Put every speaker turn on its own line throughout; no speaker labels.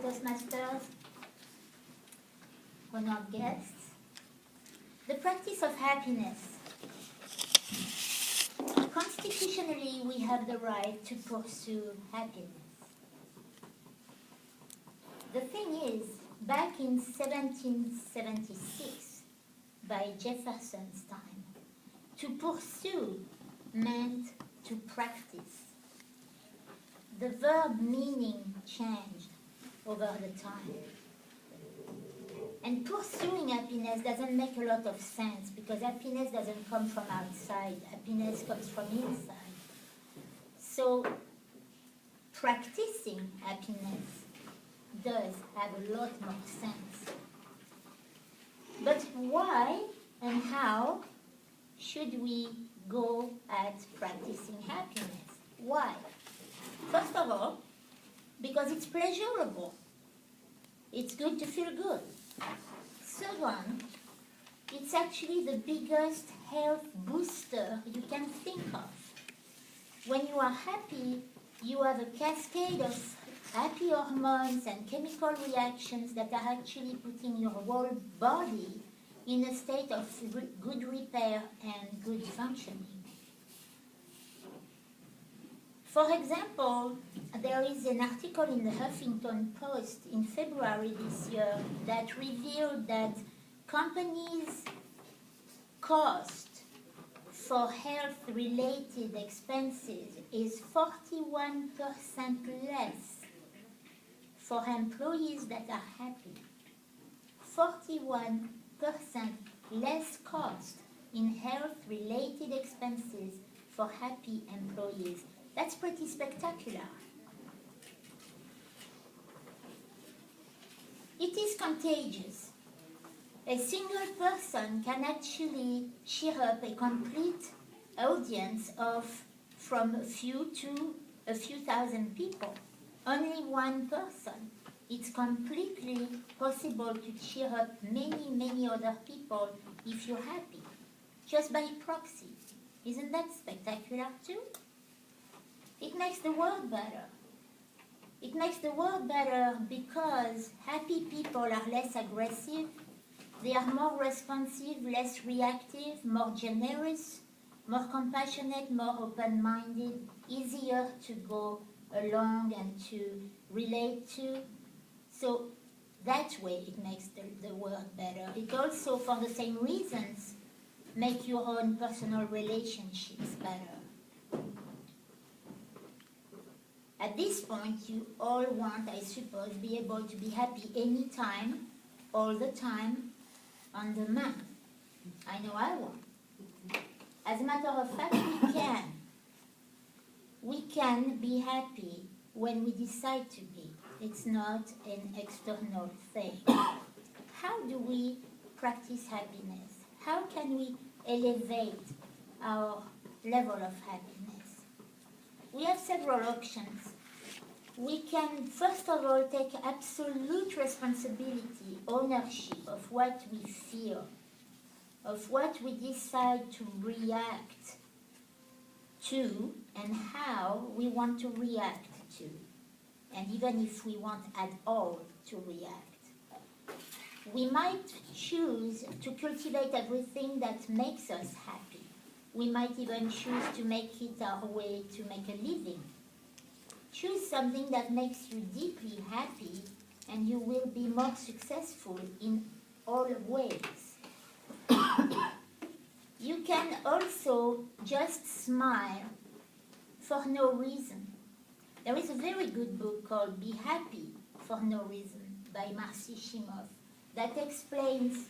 Toastmasters, honored guests. The practice of happiness. Constitutionally, we have the right to pursue happiness. The thing is, back in 1776, by Jefferson's time, to pursue meant to practice. The verb meaning changed over the time. And pursuing happiness doesn't make a lot of sense because happiness doesn't come from outside. Happiness comes from inside. So practicing happiness does have a lot more sense. But why and how should we go at practicing happiness? Why? First of all, because it's pleasurable. It's good to feel good. Second, it's actually the biggest health booster you can think of. When you are happy, you have a cascade of happy hormones and chemical reactions that are actually putting your whole body in a state of good repair and good functioning. For example, there is an article in the Huffington Post in February this year that revealed that companies' cost for health-related expenses is 41% less for employees that are happy. 41% less cost in health-related expenses for happy employees. That's pretty spectacular. It is contagious. A single person can actually cheer up a complete audience of from a few to a few thousand people. Only one person. It's completely possible to cheer up many, many other people if you're happy, just by proxy. Isn't that spectacular too? It makes the world better. It makes the world better because happy people are less aggressive, they are more responsive, less reactive, more generous, more compassionate, more open-minded, easier to go along and to relate to. So that way it makes the world better. It also, for the same reasons, makes your own personal relationships better. At this point, you all want, I suppose, be able to be happy anytime, all the time, on demand. I know I want. As a matter of fact, we can. We can be happy when we decide to be. It's not an external thing. How do we practice happiness? How can we elevate our level of happiness? We have several options. We can, first of all, take absolute responsibility, ownership of what we feel, of what we decide to react to, and how we want to react to, and even if we want at all to react. We might choose to cultivate everything that makes us happy. We might even choose to make it our way to make a living. Choose something that makes you deeply happy and you will be more successful in all ways. You can also just smile for no reason. There is a very good book called Be Happy for No Reason by Marcy Shimoff that explains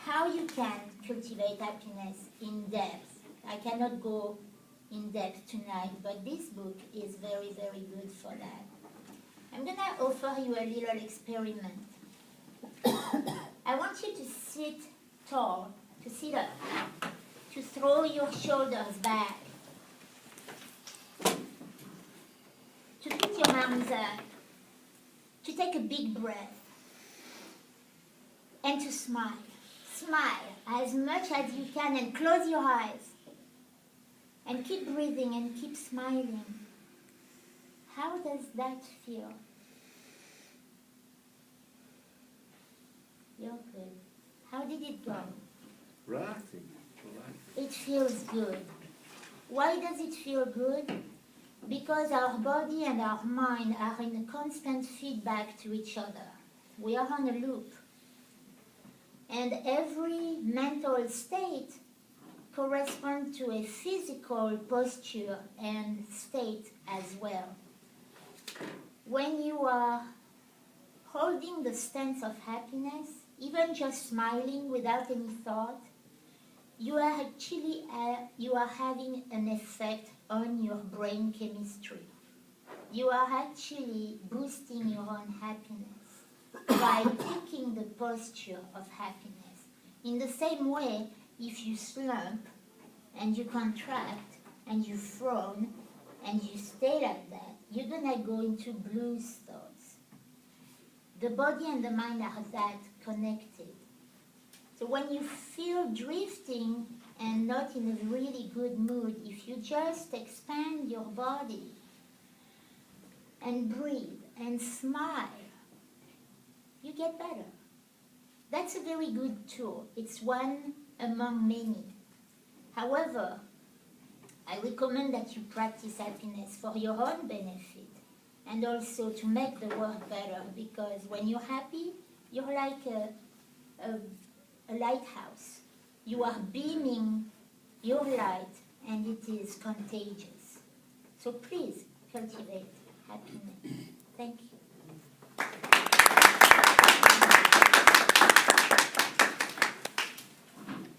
how you can cultivate happiness in depth. I cannot go in depth tonight, but this book is very, very good for that. I'm going to offer you a little experiment. I want you to sit tall, to sit up, to throw your shoulders back, to put your arms up, to take a big breath, and to smile. Smile as much as you can and close your eyes. And keep breathing and keep smiling. How does that feel? You're good. How did it go?
Relaxing.
It feels good. Why does it feel good? Because our body and our mind are in a constant feedback to each other. We are on a loop. And every mental state corresponds to a physical posture and state as well. When you are holding the stance of happiness, even just smiling without any thought, you are actually having an effect on your brain chemistry. You are actually boosting your own happiness by picking the posture of happiness. In the same way, if you slump and you contract and you frown and you stay like that, you're gonna go into blues thoughts. The body and the mind are that connected. So when you feel drifting and not in a really good mood, if you just expand your body and breathe and smile, you get better. That's a very good tool. It's one among many. However, I recommend that you practice happiness for your own benefit and also to make the world better, because when you're happy, you're like a lighthouse. You are beaming your light and it is contagious. So please cultivate happiness. Thank you.